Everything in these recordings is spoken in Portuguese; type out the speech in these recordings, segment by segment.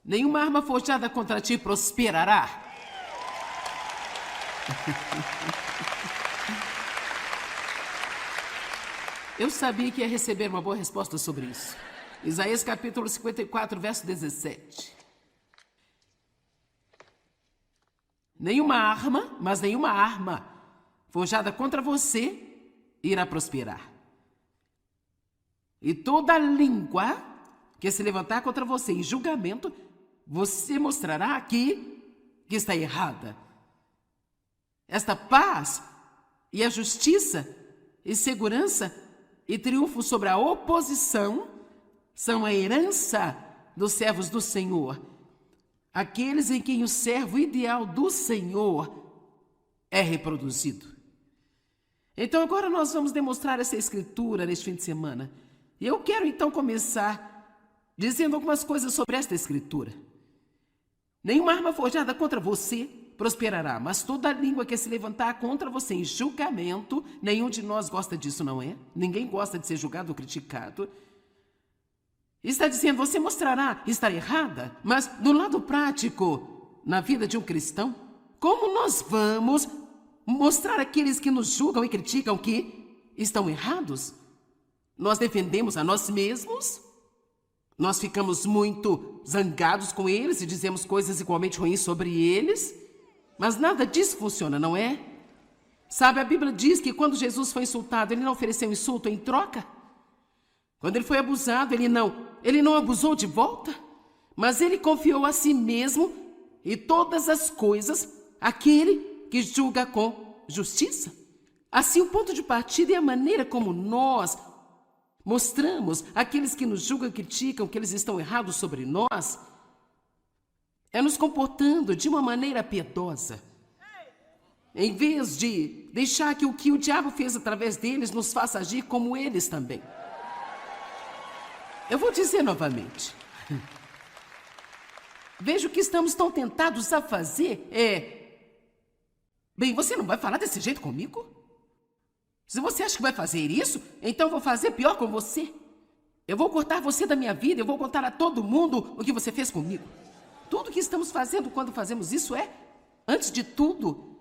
Nenhuma arma forjada contra ti prosperará. Eu sabia que ia receber uma boa resposta sobre isso. Isaías capítulo 54, verso 17. Nenhuma arma forjada contra você irá prosperar. E toda língua que se levantar contra você em julgamento, você mostrará aqui que está errada. Esta paz e a justiça e segurança e triunfo sobre a oposição são a herança dos servos do Senhor, aqueles em quem o servo ideal do Senhor é reproduzido. Então agora nós vamos demonstrar essa escritura neste fim de semana. E eu quero então começar dizendo algumas coisas sobre esta escritura. Nenhuma arma forjada contra você prosperará, mas toda língua que se levantar contra você em julgamento, nenhum de nós gosta disso, não é? Ninguém gosta de ser julgado ou criticado. Está dizendo, você mostrará estar errada, mas no lado prático, na vida de um cristão, como nós vamos mostrar àqueles que nos julgam e criticam que estão errados? Nós defendemos a nós mesmos? Nós ficamos muito zangados com eles e dizemos coisas igualmente ruins sobre eles? Mas nada disso funciona, não é? Sabe, a Bíblia diz que quando Jesus foi insultado, ele não ofereceu insulto em troca. Quando ele foi abusado, ele não abusou de volta, mas ele confiou a si mesmo e todas as coisas àquele que julga com justiça. Assim, o ponto de partida é a maneira como nós mostramos àqueles que nos julgam e criticam que eles estão errados sobre nós, é nos comportando de uma maneira piedosa. Em vez de deixar que o diabo fez através deles nos faça agir como eles também. Eu vou dizer novamente. Veja o que estamos tão tentados a fazer Bem, você não vai falar desse jeito comigo? Se você acha que vai fazer isso, então eu vou fazer pior com você. Eu vou cortar você da minha vida, eu vou contar a todo mundo o que você fez comigo. Tudo que estamos fazendo quando fazemos isso antes de tudo,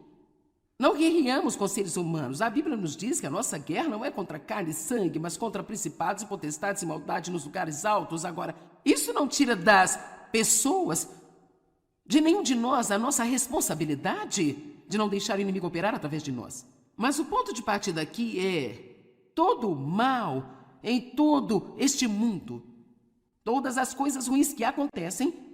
não guerreamos com seres humanos. A Bíblia nos diz que a nossa guerra não é contra carne e sangue, mas contra principados e potestades e maldade nos lugares altos. Agora, isso não tira das pessoas, de nenhum de nós, a nossa responsabilidade de não deixar o inimigo operar através de nós. Mas o ponto de partida aqui é todo o mal em todo este mundo, todas as coisas ruins que acontecem,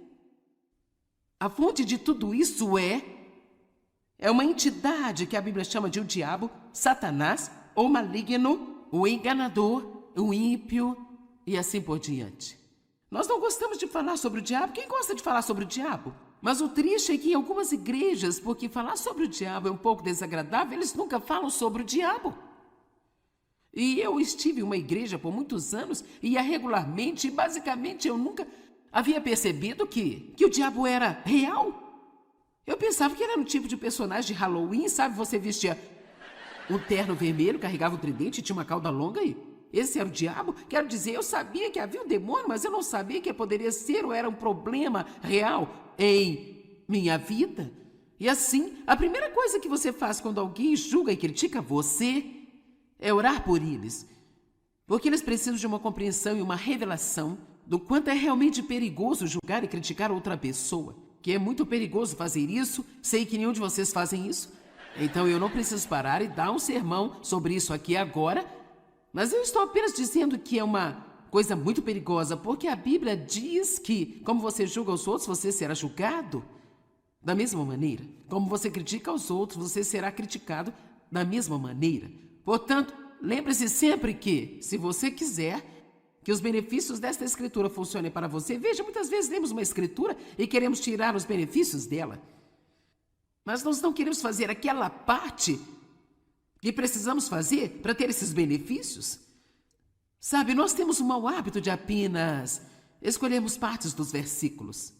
a fonte de tudo isso é uma entidade que a Bíblia chama de o diabo, Satanás, o maligno, o enganador, o ímpio e assim por diante. Nós não gostamos de falar sobre o diabo. Quem gosta de falar sobre o diabo? Mas o triste é que em algumas igrejas, porque falar sobre o diabo é um pouco desagradável, eles nunca falam sobre o diabo. E eu estive em uma igreja por muitos anos e ia regularmente, e basicamente eu nunca havia percebido que o diabo era real. Eu pensava que ele era um tipo de personagem de Halloween, sabe? Você vestia um terno vermelho, carregava um tridente e tinha uma cauda longa e esse era o diabo? Quero dizer, eu sabia que havia um demônio, mas eu não sabia que poderia ser ou era um problema real em minha vida. E assim, a primeira coisa que você faz quando alguém julga e critica você é orar por eles. Porque eles precisam de uma compreensão e uma revelação do quanto é realmente perigoso julgar e criticar outra pessoa. Que é muito perigoso fazer isso, sei que nenhum de vocês fazem isso. Então eu não preciso parar e dar um sermão sobre isso aqui agora, mas eu estou apenas dizendo que é uma coisa muito perigosa, porque a Bíblia diz que, como você julga os outros, você será julgado da mesma maneira. Como você critica os outros, você será criticado da mesma maneira. Portanto, lembre-se sempre que, se você quiser que os benefícios desta escritura funcionem para você, veja, muitas vezes lemos uma escritura e queremos tirar os benefícios dela. Mas nós não queremos fazer aquela parte que precisamos fazer para ter esses benefícios. Sabe, nós temos o mau hábito de apenas escolhermos partes dos versículos.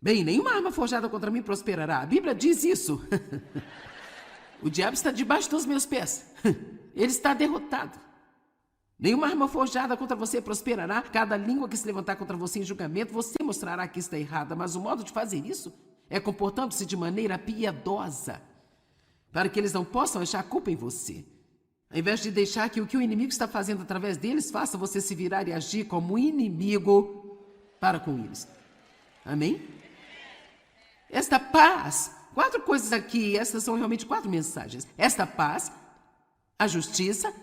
Bem, nenhuma arma forjada contra mim prosperará. A Bíblia diz isso. O diabo está debaixo dos meus pés. Ele está derrotado. Nenhuma arma forjada contra você prosperará. Cada língua que se levantar contra você em julgamento, você mostrará que está errada. Mas o modo de fazer isso é comportando-se de maneira piedosa, para que eles não possam achar culpa em você. Ao invés de deixar que o que o inimigo está fazendo através deles faça você se virar e agir como inimigo para com eles. Amém? Esta paz, 4 coisas aqui, essas são realmente 4 mensagens. Esta paz, a justiça,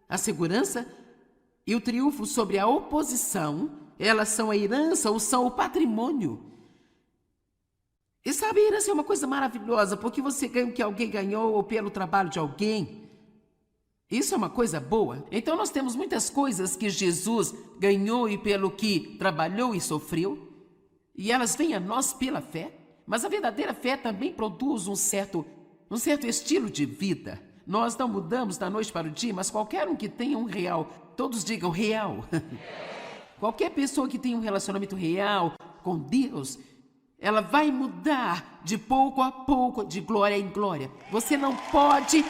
a segurança e o triunfo sobre a oposição, elas são a herança ou são o patrimônio. E sabe, a herança é uma coisa maravilhosa, porque você ganha o que alguém ganhou ou pelo trabalho de alguém. Isso é uma coisa boa. Então nós temos muitas coisas que Jesus ganhou e pelo que trabalhou e sofreu, e elas vêm a nós pela fé. Mas a verdadeira fé também produz um certo estilo de vida. Nós não mudamos da noite para o dia, mas qualquer um que tenha um real, todos digam real. Qualquer pessoa que tenha um relacionamento real com Deus, ela vai mudar de pouco a pouco, de glória em glória. Você não pode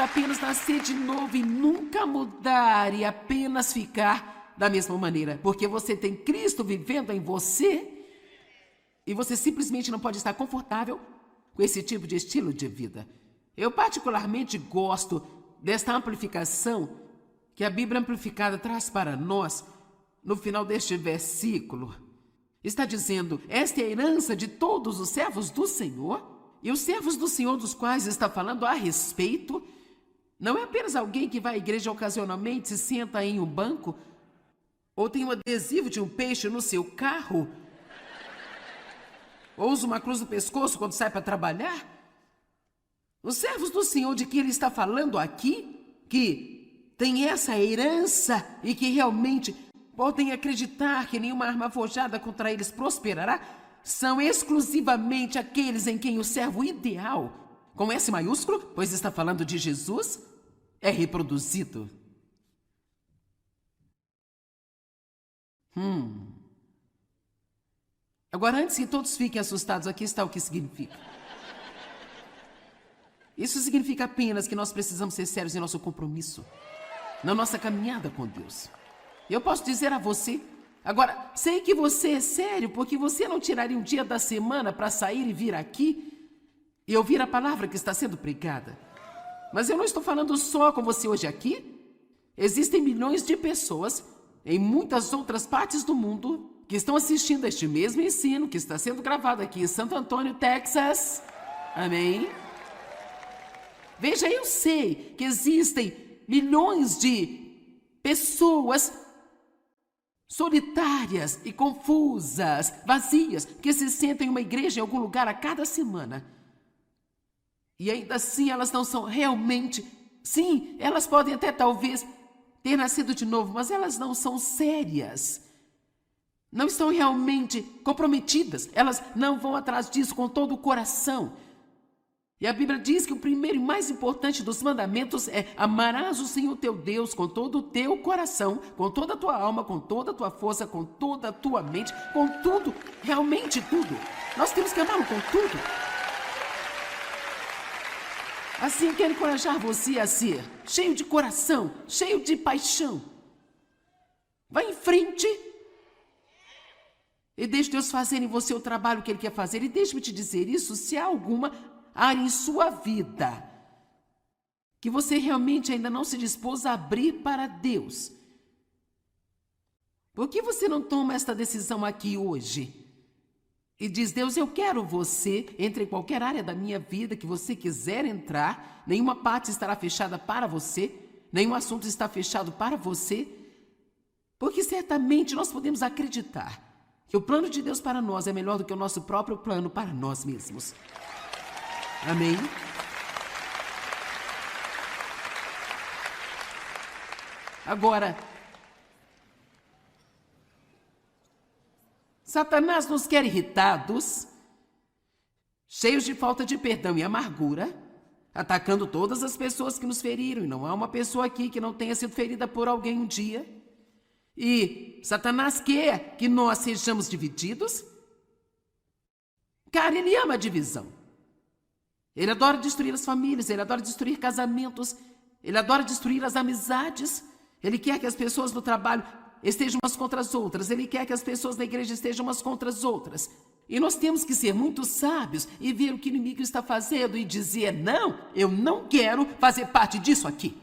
apenas nascer de novo e nunca mudar e apenas ficar da mesma maneira, porque você tem Cristo vivendo em você e você simplesmente não pode estar confortável com esse tipo de estilo de vida. Eu particularmente gosto desta amplificação que a Bíblia Amplificada traz para nós no final deste versículo. Está dizendo: esta é a herança de todos os servos do Senhor. E os servos do Senhor dos quais está falando a respeito não é apenas alguém que vai à igreja ocasionalmente, se senta em um banco ou tem um adesivo de um peixe no seu carro, ou usa uma cruz no pescoço quando sai para trabalhar. Os servos do Senhor de que ele está falando aqui, que tem essa herança e que realmente podem acreditar que nenhuma arma forjada contra eles prosperará, são exclusivamente aqueles em quem o servo ideal, com S maiúsculo, pois está falando de Jesus, é reproduzido. Agora, antes que todos fiquem assustados, aqui está o que significa. Isso significa apenas que nós precisamos ser sérios em nosso compromisso, na nossa caminhada com Deus. Eu posso dizer a você, agora, sei que você é sério, porque você não tiraria um dia da semana para sair e vir aqui e ouvir a palavra que está sendo pregada. Mas eu não estou falando só com você hoje aqui. Existem milhões de pessoas em muitas outras partes do mundo que estão assistindo a este mesmo ensino que está sendo gravado aqui em Santo Antônio, Texas. Amém? Veja, eu sei que existem milhões de pessoas solitárias e confusas, vazias, que se sentem em uma igreja em algum lugar a cada semana. E ainda assim elas não são realmente... Sim, elas podem até talvez ter nascido de novo, mas elas não são sérias. Não estão realmente comprometidas. Elas não vão atrás disso com todo o coração. E a Bíblia diz que o primeiro e mais importante dos mandamentos é: amarás o Senhor teu Deus com todo o teu coração, com toda a tua alma, com toda a tua força, com toda a tua mente, com tudo, realmente tudo. Nós temos que amá-lo com tudo. Assim, eu quero encorajar você a ser cheio de coração, cheio de paixão. Vá em frente e deixe Deus fazer em você o trabalho que Ele quer fazer. E deixe-me te dizer isso, se há alguma área em sua vida que você realmente ainda não se dispôs a abrir para Deus, por que você não toma esta decisão aqui hoje? E diz: Deus, eu quero você, entre em qualquer área da minha vida que você quiser entrar, nenhuma parte estará fechada para você, nenhum assunto está fechado para você, porque certamente nós podemos acreditar que o plano de Deus para nós é melhor do que o nosso próprio plano para nós mesmos. Amém? Agora, Satanás nos quer irritados, cheios de falta de perdão e amargura, atacando todas as pessoas que nos feriram, e não há uma pessoa aqui que não tenha sido ferida por alguém um dia. E Satanás quer que nós sejamos divididos. Cara, ele ama a divisão. Ele adora destruir as famílias, ele adora destruir casamentos, Ele adora destruir as amizades. Ele quer que as pessoas no trabalho estejam umas contra as outras. Ele quer que as pessoas da igreja estejam umas contra as outras. E nós temos que ser muito sábios e ver o que o inimigo está fazendo e dizer: não, eu não quero fazer parte disso aqui.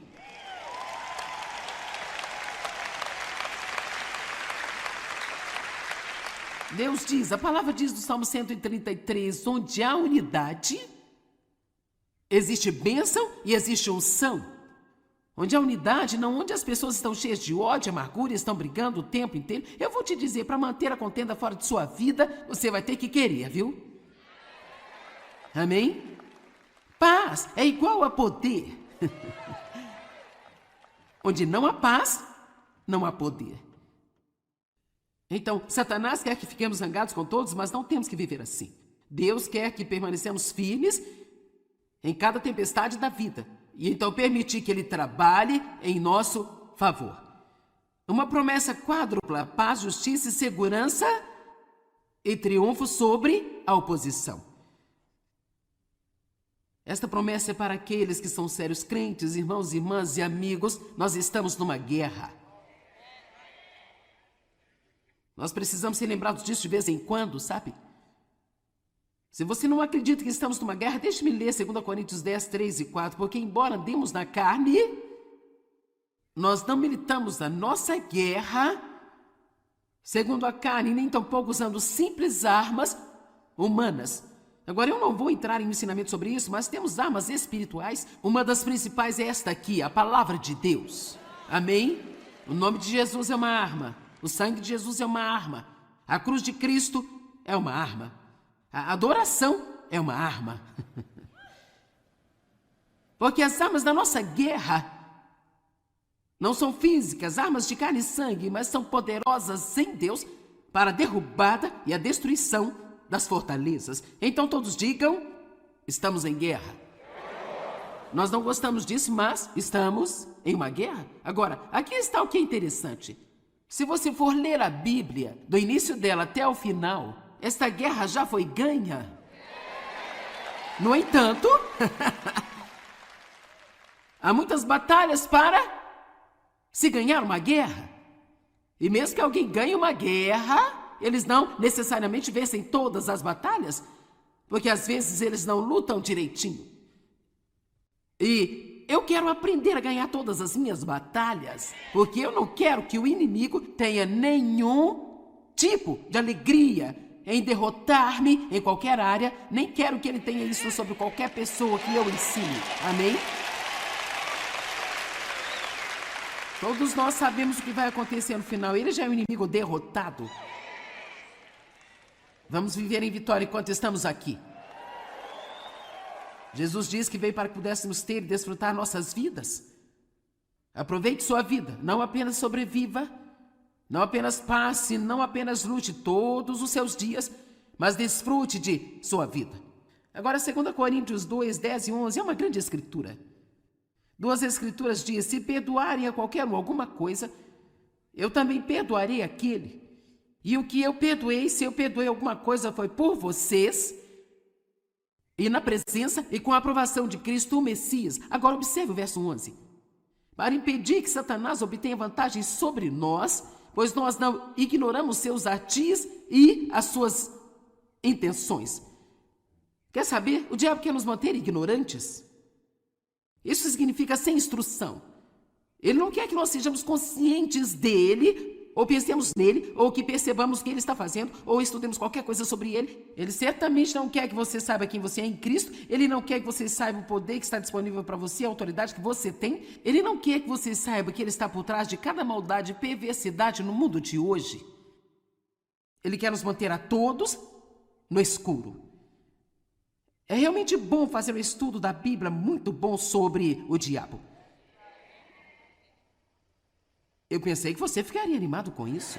Deus diz, a palavra diz do Salmo 133, onde há unidade, existe bênção e existe unção. Onde há unidade, não onde as pessoas estão cheias de ódio, amargura e estão brigando o tempo inteiro. Eu vou te dizer, para manter a contenda fora de sua vida, você vai ter que querer, viu? Amém? Paz é igual a poder. Onde não há paz, não há poder. Então, Satanás quer que fiquemos zangados com todos, mas não temos que viver assim. Deus quer que permanecemos firmes em cada tempestade da vida. E então permitir que ele trabalhe em nosso favor. Uma promessa quádrupla: paz, justiça e segurança e triunfo sobre a oposição. Esta promessa é para aqueles que são sérios crentes, irmãos, irmãs e amigos. Nós estamos numa guerra. Nós precisamos ser lembrados disso de vez em quando, sabe? Se você não acredita que estamos numa guerra, deixe-me ler 2 Coríntios 10, 3 e 4, porque embora andemos na carne, nós não militamos a nossa guerra segundo a carne, nem tampouco usando simples armas humanas. Agora, eu não vou entrar em ensinamento sobre isso, mas temos armas espirituais. Uma das principais é esta aqui, a palavra de Deus. Amém? O nome de Jesus é uma arma. O sangue de Jesus é uma arma. A cruz de Cristo é uma arma. A adoração é uma arma. Porque as armas da nossa guerra não são físicas, armas de carne e sangue, mas são poderosas em Deus para a derrubada e a destruição das fortalezas. Então todos digam: estamos em guerra. Nós não gostamos disso, mas estamos em uma guerra. Agora, aqui está o que é interessante. Se você for ler a Bíblia, do início dela até o final, esta guerra já foi ganha. No entanto, há muitas batalhas para se ganhar uma guerra. E mesmo que alguém ganhe uma guerra, eles não necessariamente vencem todas as batalhas, porque às vezes eles não lutam direitinho. E eu quero aprender a ganhar todas as minhas batalhas, porque eu não quero que o inimigo tenha nenhum tipo de alegria em derrotar-me em qualquer área, nem quero que ele tenha isso sobre qualquer pessoa que eu ensine. Amém? Todos nós sabemos o que vai acontecer no final. Ele já é um inimigo derrotado. Vamos viver em vitória enquanto estamos aqui. Jesus diz que veio para que pudéssemos ter e desfrutar nossas vidas. Aproveite sua vida, não apenas sobreviva, não apenas passe, não apenas lute todos os seus dias, mas desfrute de sua vida. Agora, 2 Coríntios 2, 10 e 11 é uma grande escritura. Duas escrituras dizem: se perdoarem a qualquer um alguma coisa, eu também perdoarei aquele. E o que eu perdoei, se eu perdoei alguma coisa, foi por vocês, e na presença e com a aprovação de Cristo, o Messias. Agora observe o verso 11. Para impedir que Satanás obtenha vantagem sobre nós, pois nós não ignoramos seus artis e as suas intenções. Quer saber? O diabo quer nos manter ignorantes. Isso significa sem instrução. Ele não quer que nós sejamos conscientes dele, ou pensemos nele, ou que percebamos o que ele está fazendo, ou estudemos qualquer coisa sobre ele. Ele certamente não quer que você saiba quem você é em Cristo. Ele não quer que você saiba o poder que está disponível para você, a autoridade que você tem. Ele não quer que você saiba que ele está por trás de cada maldade e perversidade no mundo de hoje. Ele quer nos manter a todos no escuro. É realmente bom fazer um estudo da Bíblia muito bom sobre o diabo. Eu pensei que você ficaria animado com isso.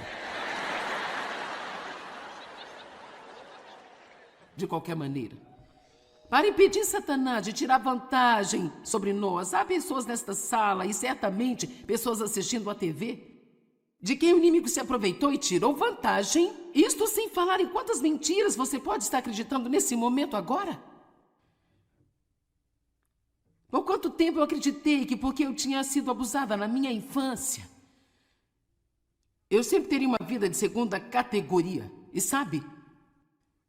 De qualquer maneira, para impedir Satanás de tirar vantagem sobre nós, há pessoas nesta sala e certamente pessoas assistindo a TV, de quem o inimigo se aproveitou e tirou vantagem, isto sem falar em quantas mentiras você pode estar acreditando nesse momento agora. Por quanto tempo eu acreditei que porque eu tinha sido abusada na minha infância, eu sempre teria uma vida de segunda categoria. E sabe,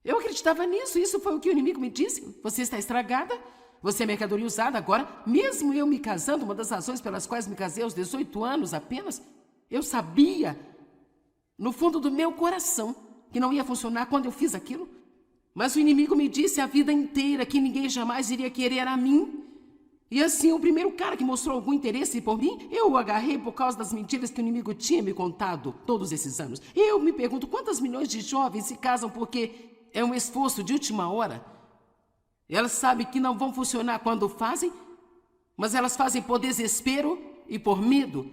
eu acreditava nisso, isso foi o que o inimigo me disse. Você está estragada, você é mercadoria usada. Agora, mesmo eu me casando, uma das razões pelas quais me casei aos 18 anos apenas, eu sabia, no fundo do meu coração, que não ia funcionar quando eu fiz aquilo. Mas o inimigo me disse a vida inteira que ninguém jamais iria querer a mim. E assim, o primeiro cara que mostrou algum interesse por mim, eu o agarrei por causa das mentiras que o inimigo tinha me contado todos esses anos. Eu me pergunto quantas milhões de jovens se casam porque é um esforço de última hora. Elas sabem que não vão funcionar quando fazem, mas elas fazem por desespero e por medo.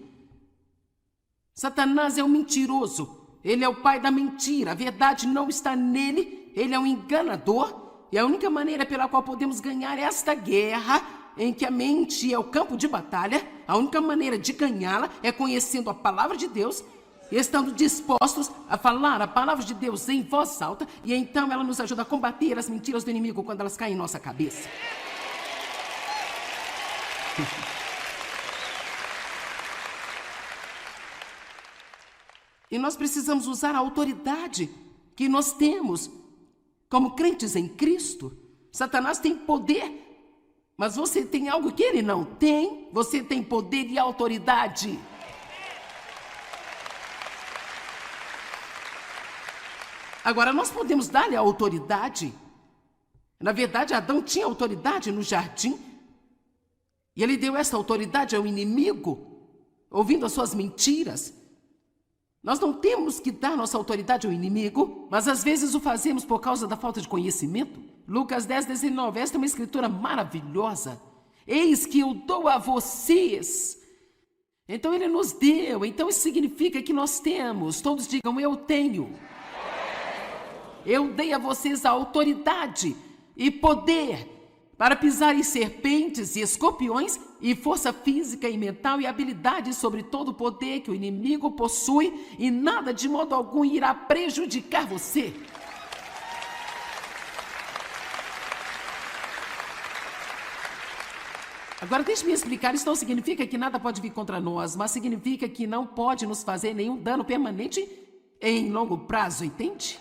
Satanás é um mentiroso. Ele é o pai da mentira. A verdade não está nele. Ele é um enganador. E a única maneira pela qual podemos ganhar esta guerra, em que a mente é o campo de batalha, a única maneira de ganhá-la é conhecendo a palavra de Deus e estando dispostos a falar a palavra de Deus em voz alta, e então ela nos ajuda a combater as mentiras do inimigo quando elas caem em nossa cabeça. E nós precisamos usar a autoridade que nós temos como crentes em Cristo. Satanás tem poder, mas você tem algo que ele não tem. Você tem poder e autoridade. Agora, nós podemos dar-lhe a autoridade. Na verdade, Adão tinha autoridade no jardim. E ele deu essa autoridade ao inimigo, ouvindo as suas mentiras. Nós não temos que dar nossa autoridade ao inimigo, mas às vezes o fazemos por causa da falta de conhecimento. Lucas 10:19, esta é uma escritura maravilhosa. Eis que eu dou a vocês. Então ele nos deu, então isso significa que nós temos. Todos digam, eu tenho. Eu dei a vocês a autoridade e poder para pisar em serpentes e escorpiões, e força física e mental e habilidade sobre todo o poder que o inimigo possui, e nada de modo algum irá prejudicar você. Agora deixe-me explicar, isso não significa que nada pode vir contra nós, mas significa que não pode nos fazer nenhum dano permanente em longo prazo, entende?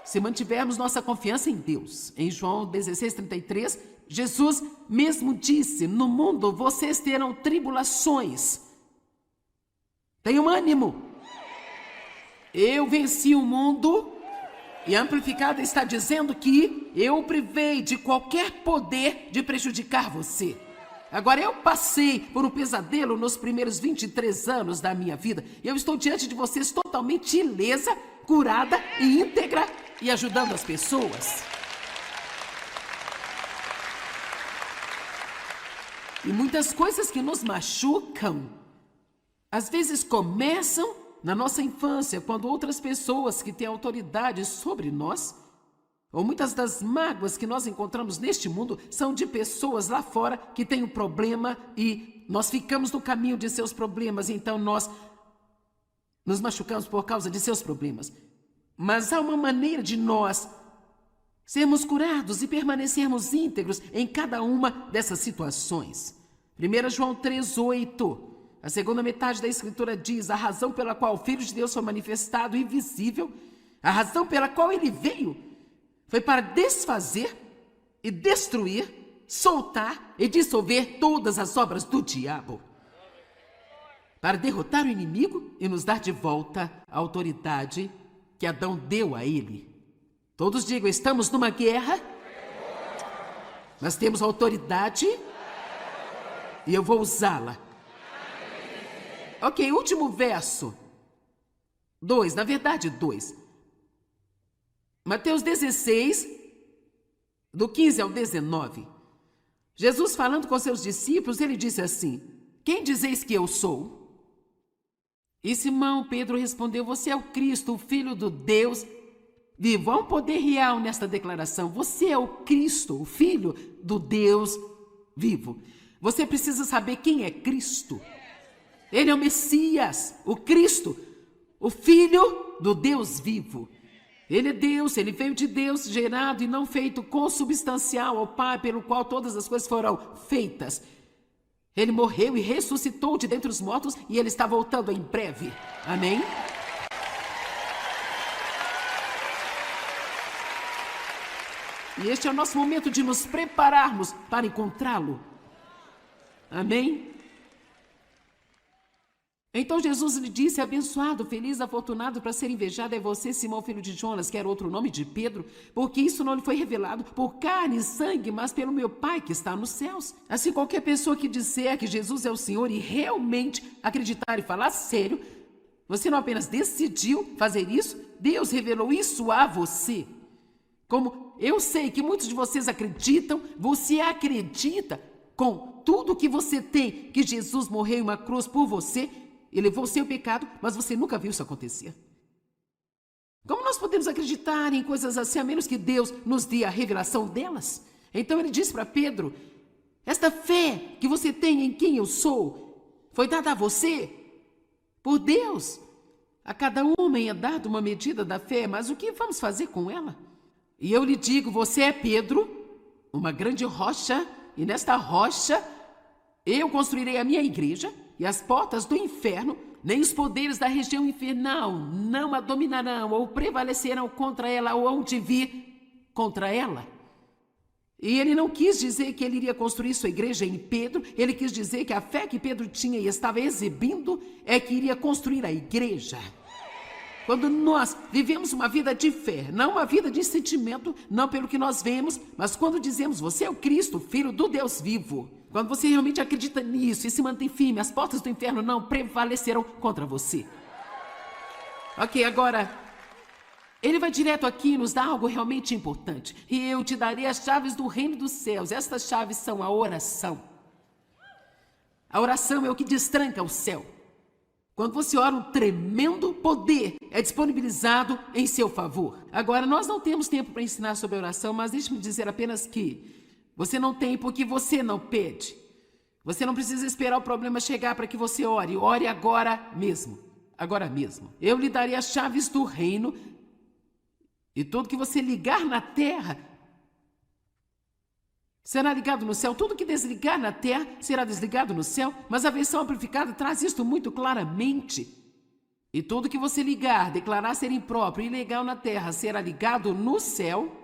Se mantivermos nossa confiança em Deus. Em João 16:33, Jesus mesmo disse, no mundo vocês terão tribulações. Tenham ânimo. Eu venci o mundo. E a Amplificada está dizendo que eu o privei de qualquer poder de prejudicar você. Agora, eu passei por um pesadelo nos primeiros 23 anos da minha vida. E eu estou diante de vocês totalmente ilesa, curada e íntegra e ajudando as pessoas. E muitas coisas que nos machucam, às vezes começam na nossa infância, quando outras pessoas que têm autoridade sobre nós, ou muitas das mágoas que nós encontramos neste mundo, são de pessoas lá fora que têm um problema e nós ficamos no caminho de seus problemas, então nós nos machucamos por causa de seus problemas. Mas há uma maneira de nós sermos curados e permanecermos íntegros em cada uma dessas situações. 1 João 3:8. A segunda metade da Escritura diz, a razão pela qual o Filho de Deus foi manifestado e visível, a razão pela qual ele veio, foi para desfazer e destruir, soltar e dissolver todas as obras do diabo. Para derrotar o inimigo e nos dar de volta a autoridade que Adão deu a ele. Todos digam, estamos numa guerra, mas temos autoridade e eu vou usá-la. Ok, último verso. 2, na verdade 2. Mateus 16, do 15 ao 19. Jesus falando com seus discípulos, ele disse assim, quem dizeis que eu sou? E Simão Pedro respondeu, você é o Cristo, o Filho do Deus vivo. Há um poder real nesta declaração. Você é o Cristo, o Filho do Deus vivo. Você precisa saber quem é Cristo. Ele é o Messias, o Cristo, o Filho do Deus vivo. Ele é Deus, ele veio de Deus, gerado e não feito, consubstancial ao Pai, pelo qual todas as coisas foram feitas. Ele morreu e ressuscitou de dentre os mortos e ele está voltando em breve. Amém? E este é o nosso momento de nos prepararmos para encontrá-lo. Amém? Então Jesus lhe disse: abençoado, feliz, afortunado, para ser invejado é você, Simão, filho de Jonas, que era outro nome de Pedro, porque isso não lhe foi revelado por carne e sangue, mas pelo meu Pai que está nos céus. Assim, qualquer pessoa que disser que Jesus é o Senhor e realmente acreditar e falar sério, você não apenas decidiu fazer isso, Deus revelou isso a você. Como eu sei que muitos de vocês acreditam, você acredita com tudo que você tem, que Jesus morreu em uma cruz por você, e levou o seu pecado, mas você nunca viu isso acontecer. Como nós podemos acreditar em coisas assim, a menos que Deus nos dê a revelação delas? Então ele disse para Pedro: esta fé que você tem em quem eu sou, foi dada a você por Deus. A cada homem é dada uma medida da fé, mas o que vamos fazer com ela? E eu lhe digo, você é Pedro, uma grande rocha, e nesta rocha eu construirei a minha igreja, e as portas do inferno, nem os poderes da região infernal, não a dominarão ou prevalecerão contra ela ou hão de vir contra ela. E ele não quis dizer que ele iria construir sua igreja em Pedro, ele quis dizer que a fé que Pedro tinha e estava exibindo é que iria construir a igreja. Quando nós vivemos uma vida de fé, não uma vida de sentimento, não pelo que nós vemos, mas quando dizemos, você é o Cristo, Filho do Deus vivo, quando você realmente acredita nisso e se mantém firme, as portas do inferno não prevalecerão contra você. Ok, agora, ele vai direto aqui e nos dá algo realmente importante. E eu te darei as chaves do reino dos céus. Estas chaves são a oração. A oração é o que destranca o céu. Quando você ora, um tremendo poder é disponibilizado em seu favor. Agora, nós não temos tempo para ensinar sobre a oração, mas deixe-me dizer apenas que você não tem porque você não pede. Você não precisa esperar o problema chegar para que você ore. Ore agora mesmo. Agora mesmo. Eu lhe darei as chaves do reino e tudo que você ligar na terra será ligado no céu. Tudo que desligar na terra será desligado no céu. Mas a versão amplificada traz isto muito claramente. E tudo que você ligar, declarar ser impróprio e ilegal na terra será ligado no céu.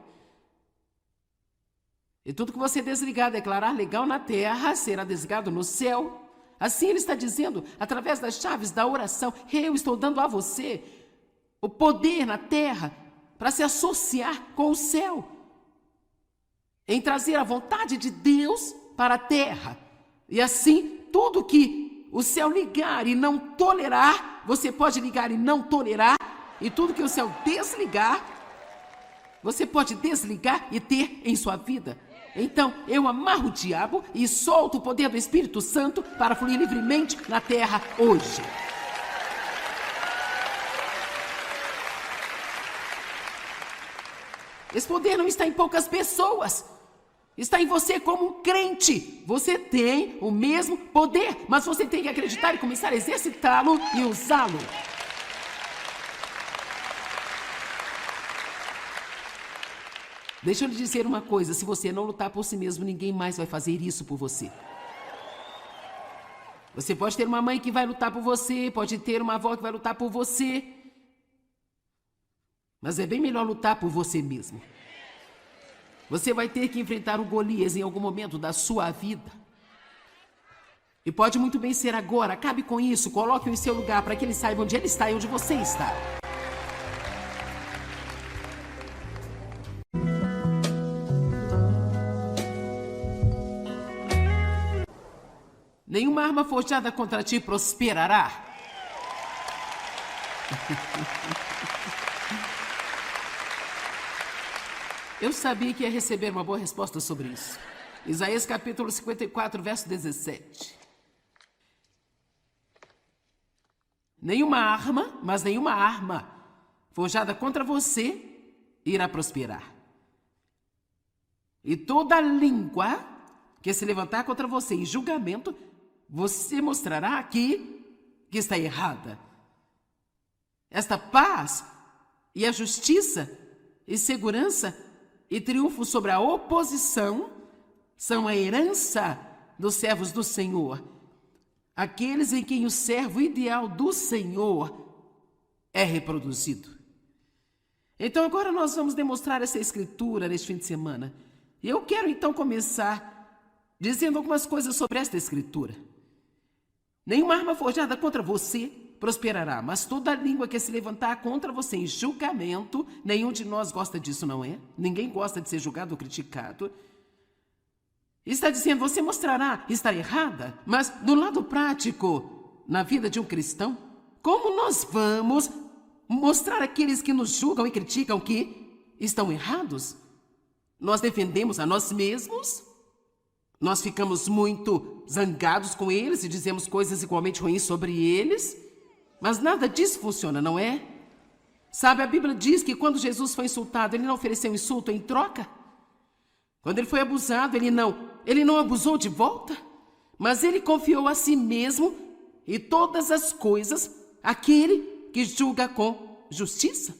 E tudo que você desligar, declarar legal na terra, será desligado no céu. Assim ele está dizendo, através das chaves da oração, eu estou dando a você o poder na terra para se associar com o céu, em trazer a vontade de Deus para a terra. E assim, tudo que o céu ligar e não tolerar, você pode ligar e não tolerar, e tudo que o céu desligar, você pode desligar e ter em sua vida. Então, eu amarro o diabo e solto o poder do Espírito Santo para fluir livremente na terra hoje. Esse poder não está em poucas pessoas. Está em você como um crente. Você tem o mesmo poder, mas você tem que acreditar e começar a exercitá-lo e usá-lo. Deixa eu lhe dizer uma coisa, se você não lutar por si mesmo, ninguém mais vai fazer isso por você. Você pode ter uma mãe que vai lutar por você, pode ter uma avó que vai lutar por você, mas é bem melhor lutar por você mesmo. Você vai ter que enfrentar o Golias em algum momento da sua vida. E pode muito bem ser agora, acabe com isso, coloque-o em seu lugar para que ele saiba onde ele está e onde você está. Nenhuma arma forjada contra ti prosperará. Eu sabia que ia receber uma boa resposta sobre isso. Isaías capítulo 54, verso 17. Nenhuma arma, mas nenhuma arma forjada contra você irá prosperar. E toda língua que se levantar contra você em julgamento, você mostrará que está errada. Esta paz E a justiça e segurança e triunfo sobre a oposição são a herança dos servos do Senhor, aqueles em quem o servo ideal do Senhor é reproduzido. Então agora nós vamos demonstrar essa escritura neste fim de semana. E eu quero então começar dizendo algumas coisas sobre esta escritura. Nenhuma arma forjada contra você prosperará, mas toda língua que se levantar contra você em julgamento, nenhum de nós gosta disso, não é? Ninguém gosta de ser julgado ou criticado. Está dizendo, você mostrará estar errada, mas do lado prático, na vida de um cristão, como nós vamos mostrar àqueles que nos julgam e criticam que estão errados? Nós defendemos a nós mesmos? Nós ficamos muito zangados com eles e dizemos coisas igualmente ruins sobre eles? Mas nada disso funciona, não é? Sabe, a Bíblia diz que quando Jesus foi insultado, ele não ofereceu insulto em troca. Quando ele foi abusado, ele não abusou de volta, mas ele confiou a si mesmo e todas as coisas àquele que julga com justiça.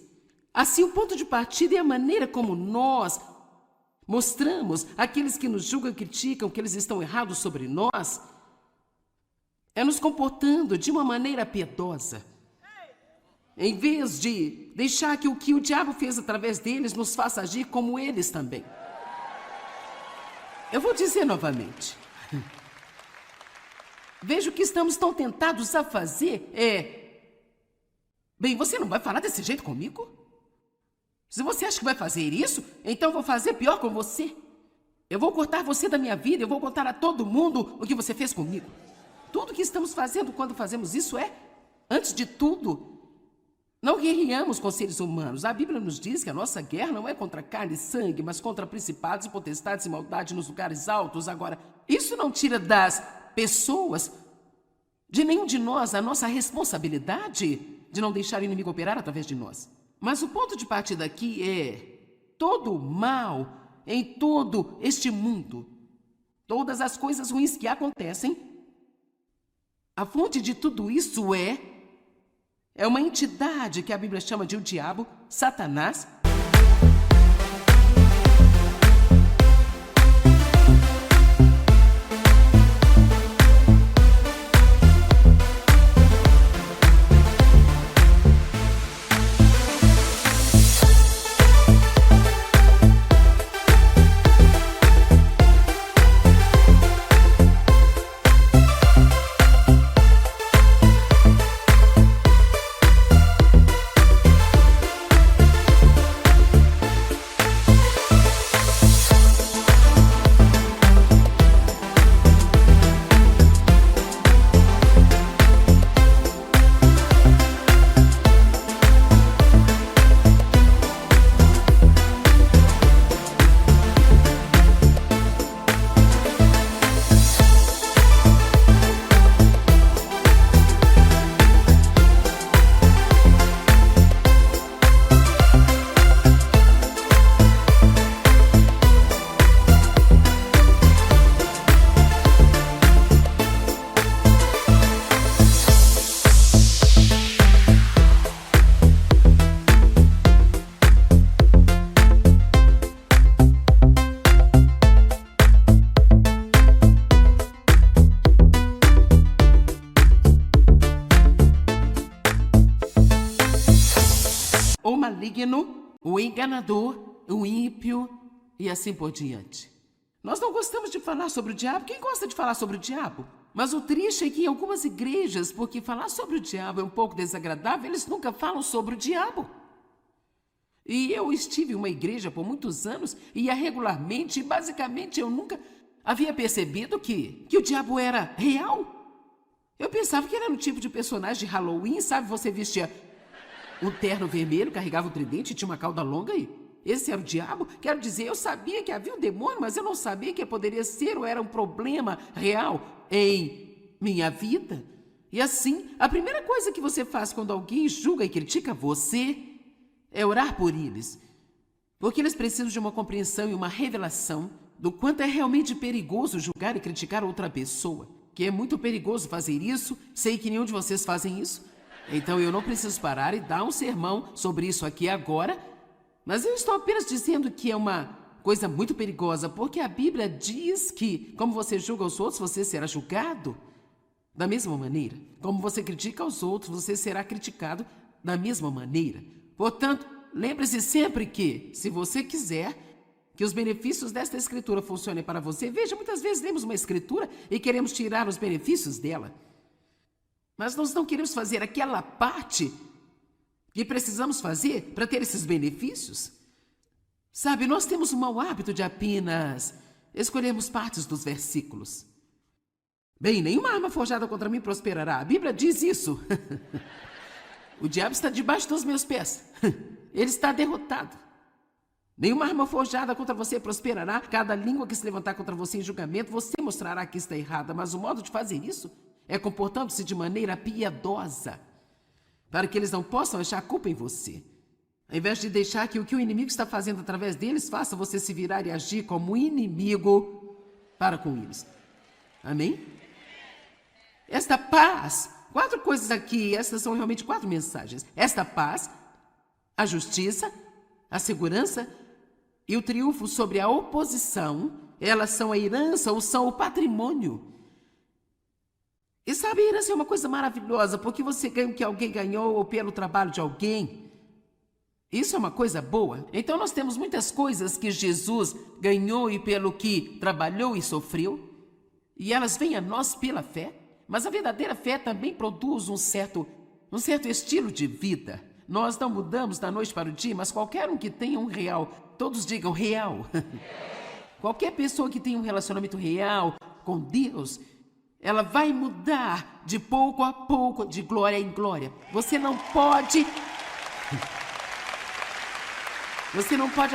Assim, o ponto de partida é a maneira como nós mostramos àqueles que nos julgam e criticam que eles estão errados sobre nós, é nos comportando de uma maneira piedosa, em vez de deixar que o diabo fez através deles nos faça agir como eles também. Eu vou dizer novamente. Veja o que estamos tão tentados a fazer Bem, você não vai falar desse jeito comigo? Se você acha que vai fazer isso, então eu vou fazer pior com você. Eu vou cortar você da minha vida, eu vou contar a todo mundo o que você fez comigo. Tudo que estamos fazendo quando fazemos isso antes de tudo, não guerreamos com seres humanos. A Bíblia nos diz que a nossa guerra não é contra carne e sangue, mas contra principados e potestades e maldade nos lugares altos. Agora, isso não tira das pessoas, de nenhum de nós, a nossa responsabilidade de não deixar o inimigo operar através de nós. Mas o ponto de partida aqui é todo o mal em todo este mundo, todas as coisas ruins que acontecem, a fonte de tudo isso é uma entidade que a Bíblia chama de o diabo, Satanás. O maligno, o enganador, o ímpio e assim por diante. Nós não gostamos de falar sobre o diabo. Quem gosta de falar sobre o diabo? Mas o triste é que em algumas igrejas, porque falar sobre o diabo é um pouco desagradável, eles nunca falam sobre o diabo. E eu estive em uma igreja por muitos anos e ia regularmente, e basicamente eu nunca havia percebido que o diabo era real. Eu pensava que era um tipo de personagem de Halloween, sabe? Você vestia um terno vermelho, carregava um tridente e tinha uma cauda longa e esse era o diabo? Quero dizer, eu sabia que havia um demônio, mas eu não sabia que poderia ser ou era um problema real em minha vida. E assim, a primeira coisa que você faz quando alguém julga e critica você é orar por eles. Porque eles precisam de uma compreensão e uma revelação do quanto é realmente perigoso julgar e criticar outra pessoa. Que é muito perigoso fazer isso, sei que nenhum de vocês fazem isso. Então eu não preciso parar e dar um sermão sobre isso aqui agora, mas eu estou apenas dizendo que é uma coisa muito perigosa, porque a Bíblia diz que, como você julga os outros, você será julgado da mesma maneira. Como você critica os outros, você será criticado da mesma maneira. Portanto, lembre-se sempre que, se você quiser que os benefícios desta escritura funcionem para você, veja, muitas vezes lemos uma escritura e queremos tirar os benefícios dela. Mas nós não queremos fazer aquela parte que precisamos fazer para ter esses benefícios. Sabe, nós temos o mau hábito de apenas escolhermos partes dos versículos. Bem, nenhuma arma forjada contra mim prosperará. A Bíblia diz isso. O diabo está debaixo dos meus pés. Ele está derrotado. Nenhuma arma forjada contra você prosperará. Cada língua que se levantar contra você em julgamento, você mostrará que está errada. Mas o modo de fazer isso é comportando-se de maneira piedosa, para que eles não possam achar culpa em você. Ao invés de deixar que o inimigo está fazendo através deles faça você se virar e agir como inimigo para com eles. Amém? Esta paz, 4 coisas aqui, essas são realmente 4 mensagens. Esta paz, a justiça, a segurança e o triunfo sobre a oposição, elas são a herança ou são o patrimônio. E sabe, a herança é uma coisa maravilhosa, porque você ganha o que alguém ganhou ou pelo trabalho de alguém. Isso é uma coisa boa. Então nós temos muitas coisas que Jesus ganhou e pelo que trabalhou e sofreu, e elas vêm a nós pela fé. Mas a verdadeira fé também produz um certo estilo de vida. Nós não mudamos da noite para o dia, mas qualquer um que tenha um real, todos digam real. Qualquer pessoa que tenha um relacionamento real com Deus, ela vai mudar de pouco a pouco, de glória em glória. Você não pode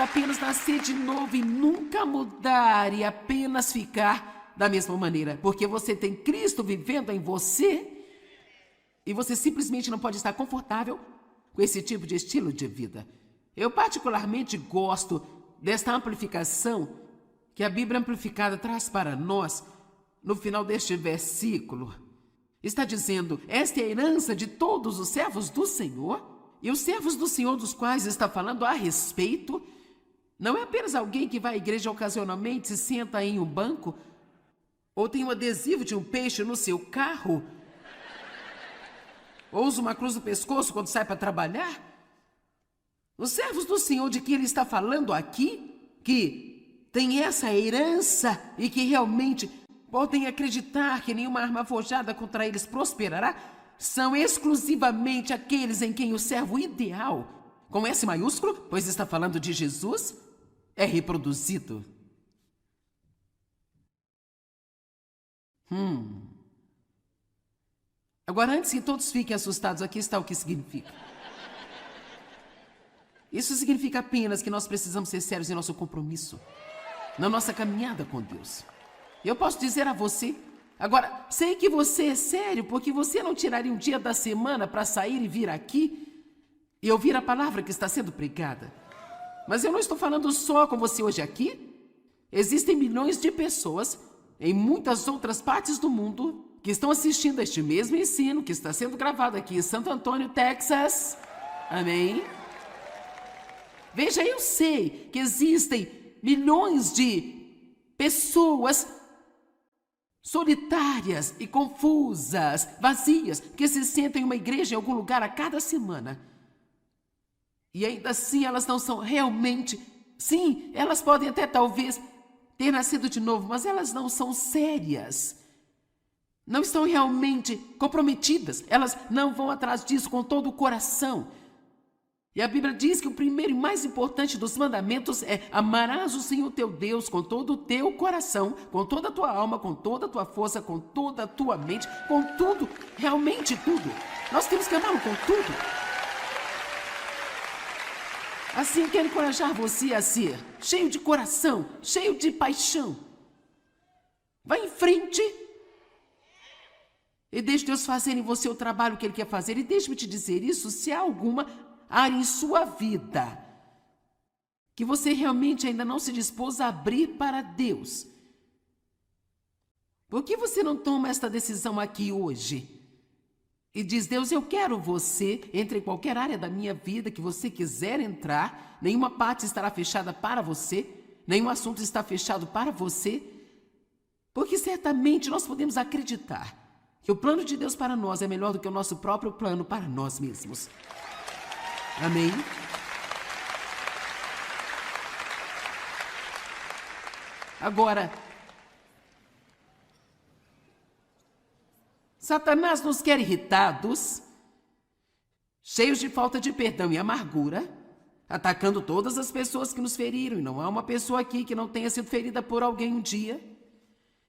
apenas nascer de novo e nunca mudar e apenas ficar da mesma maneira, porque você tem Cristo vivendo em você e você simplesmente não pode estar confortável com esse tipo de estilo de vida. Eu particularmente gosto desta amplificação que a Bíblia Amplificada traz para nós no final deste versículo. Está dizendo, esta é a herança de todos os servos do Senhor. E os servos do Senhor dos quais está falando a respeito não é apenas alguém que vai à igreja ocasionalmente, se senta em um banco ou tem um adesivo de um peixe no seu carro ou usa uma cruz no pescoço quando sai para trabalhar. Os servos do Senhor de que ele está falando aqui, que tem essa herança e que realmente podem acreditar que nenhuma arma forjada contra eles prosperará, são exclusivamente aqueles em quem o servo ideal, com S maiúsculo, pois está falando de Jesus, é reproduzido. Agora, antes que todos fiquem assustados, aqui está o que significa. Isso significa apenas que nós precisamos ser sérios em nosso compromisso, na nossa caminhada com Deus. Eu posso dizer a você, agora, sei que você é sério, porque você não tiraria um dia da semana para sair e vir aqui e ouvir a palavra que está sendo pregada. Mas eu não estou falando só com você hoje aqui. Existem milhões de pessoas em muitas outras partes do mundo que estão assistindo a este mesmo ensino que está sendo gravado aqui em Santo Antônio, Texas. Amém? Veja, eu sei que existem milhões de pessoas solitárias e confusas, vazias, que se sentem em uma igreja em algum lugar a cada semana. E ainda assim elas não são realmente... Sim, elas podem até talvez ter nascido de novo, mas elas não são sérias. Não estão realmente comprometidas. Elas não vão atrás disso com todo o coração. E a Bíblia diz que o primeiro e mais importante dos mandamentos é: amarás o Senhor teu Deus com todo o teu coração, com toda a tua alma, com toda a tua força, com toda a tua mente, com tudo, realmente tudo. Nós temos que amá-lo com tudo. Assim, eu quero encorajar você a ser cheio de coração, cheio de paixão. Vá em frente e deixe Deus fazer em você o trabalho que Ele quer fazer. E deixe-me te dizer isso, se há alguma área em sua vida que você realmente ainda não se dispôs a abrir para Deus, por que você não toma esta decisão aqui hoje? e diz: Deus, eu quero você, entre em qualquer área da minha vida que você quiser entrar, nenhuma parte estará fechada para você, nenhum assunto está fechado para você, porque certamente nós podemos acreditar que o plano de Deus para nós é melhor do que o nosso próprio plano para nós mesmos. Amém? Agora, Satanás nos quer irritados, cheios de falta de perdão e amargura, atacando todas as pessoas que nos feriram, e não há uma pessoa aqui que não tenha sido ferida por alguém um dia.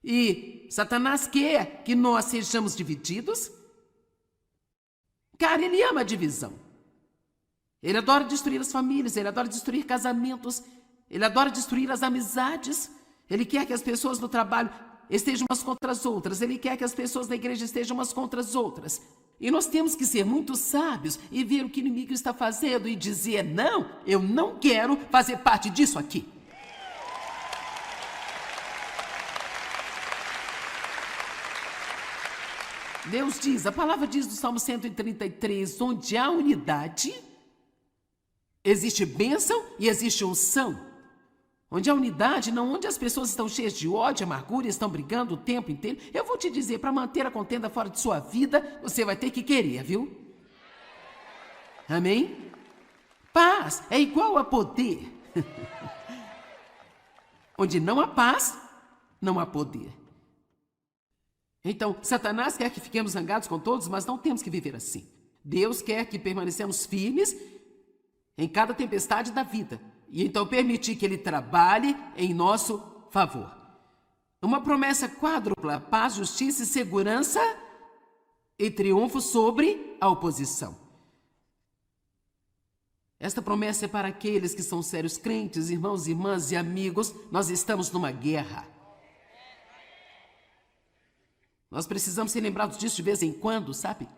E Satanás quer que nós sejamos divididos. Cara, ele ama a divisão. Ele adora destruir as famílias, ele adora destruir casamentos, ele adora destruir as amizades. Ele quer que as pessoas no trabalho estejam umas contra as outras, ele quer que as pessoas na igreja estejam umas contra as outras. E nós temos que ser muito sábios e ver o que o inimigo está fazendo e dizer: não, eu não quero fazer parte disso aqui. Deus diz, a palavra diz do Salmo 133, onde há unidade, existe bênção e existe unção. Onde há unidade, não onde as pessoas estão cheias de ódio, amargura e estão brigando o tempo inteiro. Eu vou te dizer, para manter a contenda fora de sua vida, você vai ter que querer, viu? Amém? Paz é igual a poder. Onde não há paz, não há poder. Então, Satanás quer que fiquemos zangados com todos, mas não temos que viver assim. Deus quer que permanecemos firmes em cada tempestade da vida. E então permitir que ele trabalhe em nosso favor. Uma promessa quádrupla: paz, justiça e segurança e triunfo sobre a oposição. Esta promessa é para aqueles que são sérios crentes, irmãos, irmãs e amigos. Nós estamos numa guerra. Nós precisamos ser lembrados disso de vez em quando, sabe?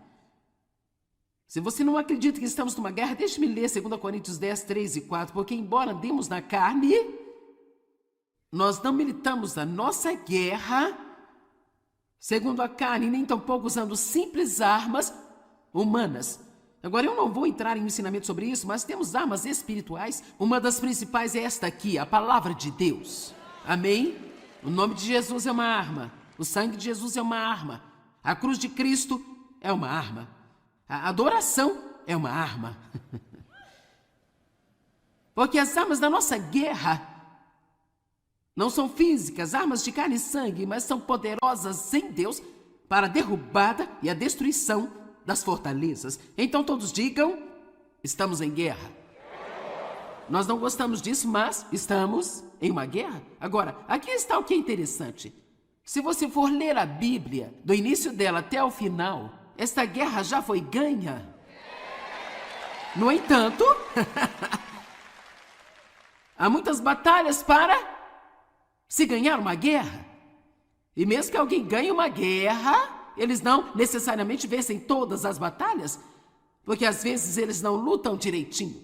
Se você não acredita que estamos numa guerra, deixe-me ler 2 Coríntios 10, 3 e 4, porque embora andemos na carne, nós não militamos a nossa guerra segundo a carne, nem tampouco usando simples armas humanas. Agora, eu não vou entrar em um ensinamento sobre isso, mas temos armas espirituais. Uma das principais é esta aqui, a palavra de Deus. Amém? O nome de Jesus é uma arma. O sangue de Jesus é uma arma. A cruz de Cristo é uma arma. A adoração é uma arma. Porque as armas da nossa guerra não são físicas, armas de carne e sangue, mas são poderosas em Deus para a derrubada e a destruição das fortalezas. Então todos digam: estamos em guerra. Nós não gostamos disso, mas estamos em uma guerra. Agora, aqui está o que é interessante. Se você for ler a Bíblia, do início dela até o final, esta guerra já foi ganha. No entanto, há muitas batalhas para se ganhar uma guerra. E mesmo que alguém ganhe uma guerra, eles não necessariamente vencem todas as batalhas, porque às vezes eles não lutam direitinho.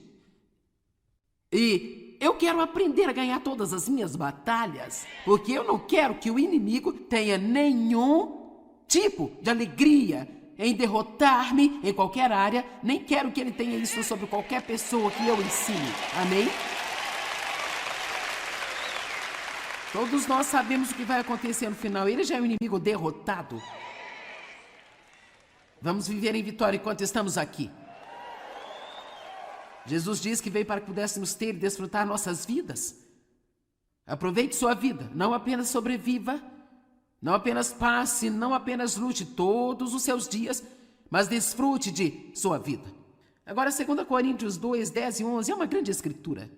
E eu quero aprender a ganhar todas as minhas batalhas, porque eu não quero que o inimigo tenha nenhum tipo de alegria em derrotar-me em qualquer área, nem quero que ele tenha isso sobre qualquer pessoa que eu ensine. Amém? Todos nós sabemos o que vai acontecer no final. Ele já é um inimigo derrotado. Vamos viver em vitória enquanto estamos aqui. Jesus diz que veio para que pudéssemos ter e desfrutar nossas vidas. Aproveite sua vida, não apenas sobreviva, não apenas passe, não apenas lute todos os seus dias, mas desfrute de sua vida. Agora, 2 Coríntios 2, 10 e 11 é uma grande escritura.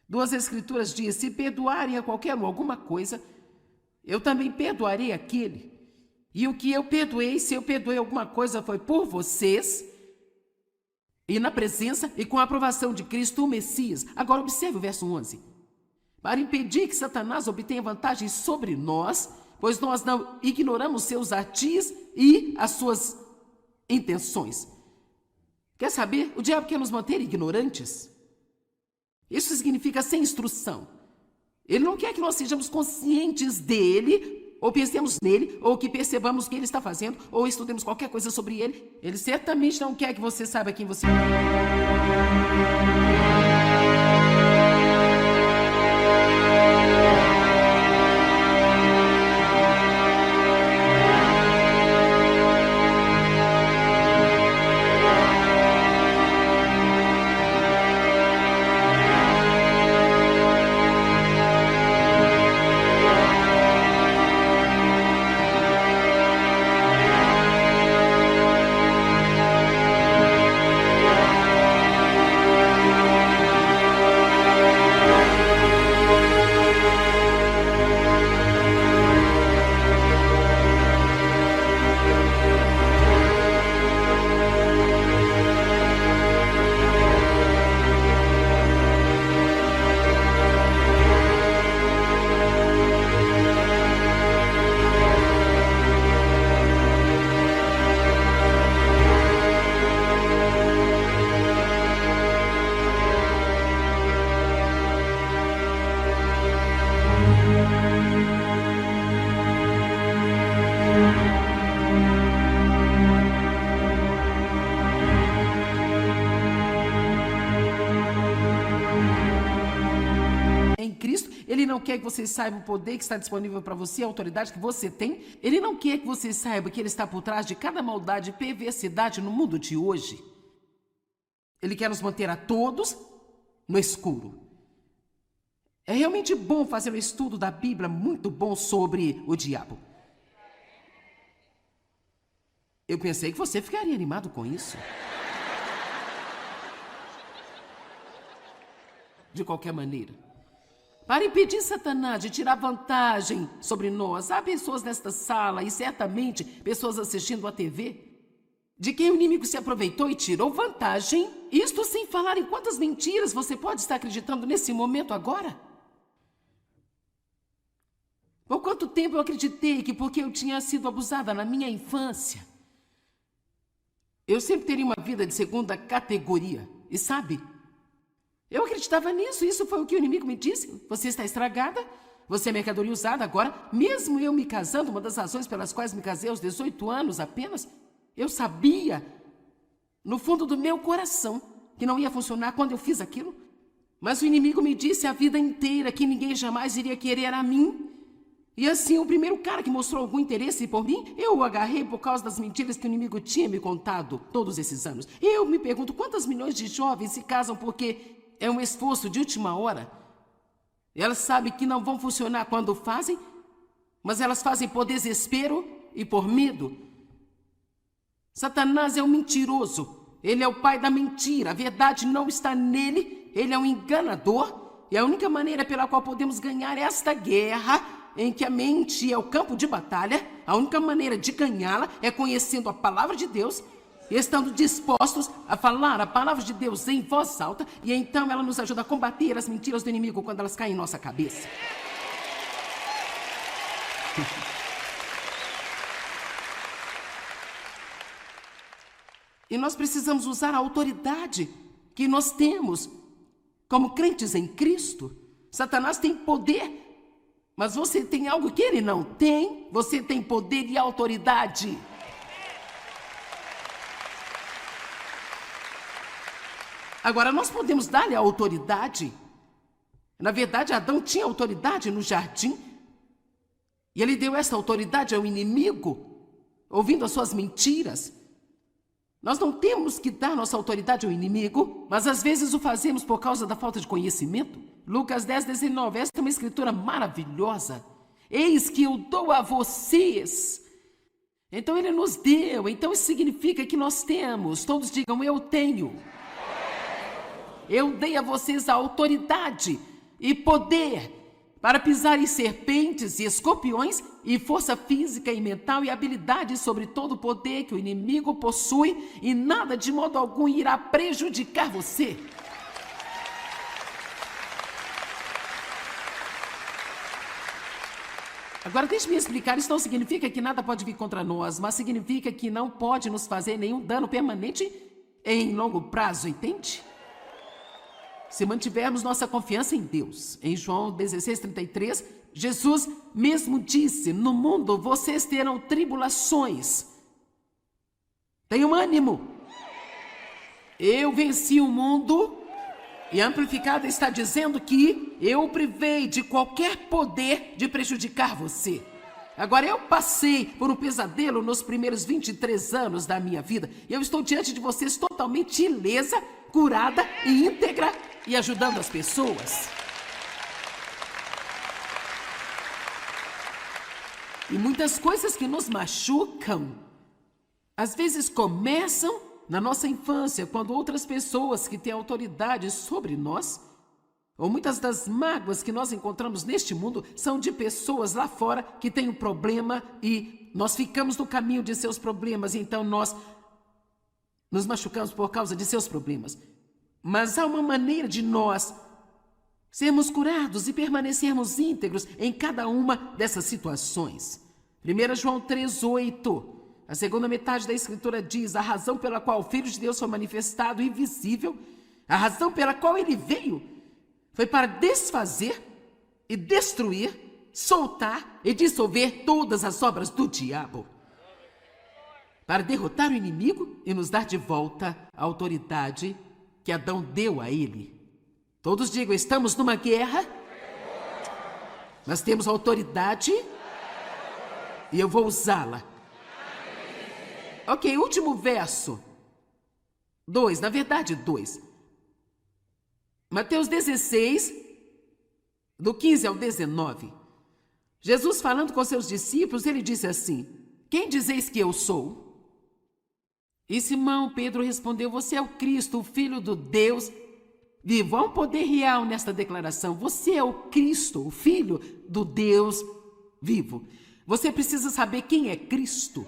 Duas escrituras dizem: se perdoarem a qualquer um alguma coisa, eu também perdoarei aquele. E o que eu perdoei, se eu perdoei alguma coisa, foi por vocês, e na presença e com a aprovação de Cristo, o Messias. Agora observe o verso 11. Para impedir que Satanás obtenha vantagem sobre nós, pois nós não ignoramos seus artis e as suas intenções. Quer saber? O diabo quer nos manter ignorantes. Isso significa sem instrução. Ele não quer que nós sejamos conscientes dele ou pensemos nele, ou que percebamos o que ele está fazendo, ou estudemos qualquer coisa sobre ele, ele certamente não quer que você saiba quem você é. Ele não quer que você saiba o poder que está disponível para você, a autoridade que você tem. Ele não quer que você saiba que ele está por trás de cada maldade e perversidade no mundo de hoje. Ele quer nos manter a todos no escuro. É realmente bom fazer um estudo da Bíblia muito bom sobre o diabo. Eu pensei que você ficaria animado com isso. De qualquer maneira, para impedir Satanás de tirar vantagem sobre nós, há pessoas nesta sala e certamente pessoas assistindo à TV, de quem o inimigo se aproveitou e tirou vantagem, isto sem falar em quantas mentiras você pode estar acreditando nesse momento agora. Por quanto tempo eu acreditei que porque eu tinha sido abusada na minha infância, eu sempre teria uma vida de segunda categoria, e sabe? Eu acreditava nisso, isso foi o que o inimigo me disse. Você está estragada, você é mercadoria usada agora. Mesmo eu me casando, uma das razões pelas quais me casei aos 18 anos apenas, eu sabia, no fundo do meu coração, que não ia funcionar quando eu fiz aquilo. Mas o inimigo me disse a vida inteira que ninguém jamais iria querer a mim. E assim, o primeiro cara que mostrou algum interesse por mim, eu o agarrei por causa das mentiras que o inimigo tinha me contado todos esses anos. Eu me pergunto quantas milhões de jovens se casam porque é um esforço de última hora. Elas sabem que não vão funcionar quando fazem, mas elas fazem por desespero e por medo. Satanás é um mentiroso. Ele é o pai da mentira. A verdade não está nele. Ele é um enganador. E a única maneira pela qual podemos ganhar esta guerra, em que a mente é o campo de batalha, a única maneira de ganhá-la é conhecendo a palavra de Deus, estando dispostos a falar a palavra de Deus em voz alta, e então ela nos ajuda a combater as mentiras do inimigo quando elas caem em nossa cabeça. E nós precisamos usar a autoridade que nós temos como crentes em Cristo. Satanás tem poder, mas você tem algo que ele não tem. Você tem poder e autoridade. Agora, nós podemos dar-lhe a autoridade. Na verdade, Adão tinha autoridade no jardim. E ele deu essa autoridade ao inimigo, ouvindo as suas mentiras. Nós não temos que dar nossa autoridade ao inimigo, mas às vezes o fazemos por causa da falta de conhecimento. Lucas 10:19, esta é uma escritura maravilhosa. Eis que eu dou a vocês. Então ele nos deu, então isso significa que nós temos. Todos digam, eu tenho. Eu dei a vocês a autoridade e poder para pisar em serpentes e escorpiões e força física e mental e habilidade sobre todo o poder que o inimigo possui, e nada de modo algum irá prejudicar você. Agora deixe-me explicar, isso não significa que nada pode vir contra nós, mas significa que não pode nos fazer nenhum dano permanente em longo prazo, entende? se mantivermos nossa confiança em Deus. Em João 16:33, Jesus mesmo disse: no mundo vocês terão tribulações. Tenham ânimo. Eu venci o mundo. E a Amplificada está dizendo que eu o privei de qualquer poder de prejudicar você. Agora, eu passei por um pesadelo nos primeiros 23 anos da minha vida. E eu estou diante de vocês totalmente ilesa, curada e íntegra e ajudando as pessoas. E muitas coisas que nos machucam, às vezes começam na nossa infância, quando outras pessoas que têm autoridade sobre nós, ou muitas das mágoas que nós encontramos neste mundo, são de pessoas lá fora que têm um problema e nós ficamos no caminho de seus problemas, e então nós nos machucamos por causa de seus problemas. Mas há uma maneira de nós sermos curados e permanecermos íntegros em cada uma dessas situações. 1 João 3:8. A segunda metade da Escritura diz: a razão pela qual o Filho de Deus foi manifestado e visível, a razão pela qual ele veio, foi para desfazer e destruir, soltar e dissolver todas as obras do diabo, para derrotar o inimigo e nos dar de volta a autoridade que Adão deu a ele. Todos digam: estamos numa guerra, mas temos autoridade e eu vou usá-la. Ok, último verso. 2, na verdade 2. Mateus 16, do 15 ao 19. Jesus falando com seus discípulos, ele disse assim: quem dizeis que eu sou? E Simão Pedro respondeu: você é o Cristo, o Filho do Deus vivo. Há um poder real nesta declaração. Você é o Cristo, o Filho do Deus vivo. Você precisa saber quem é Cristo.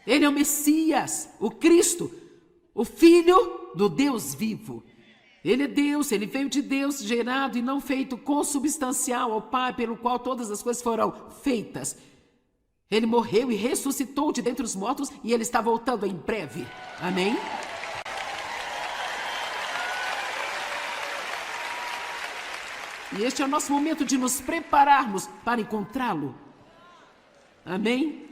Ele é o Messias, o Cristo, o Filho do Deus vivo. Ele é Deus, ele veio de Deus, gerado e não feito, consubstancial ao Pai, pelo qual todas as coisas foram feitas. Ele morreu e ressuscitou de dentre os mortos e ele está voltando em breve. Amém? E este é o nosso momento de nos prepararmos para encontrá-lo. Amém?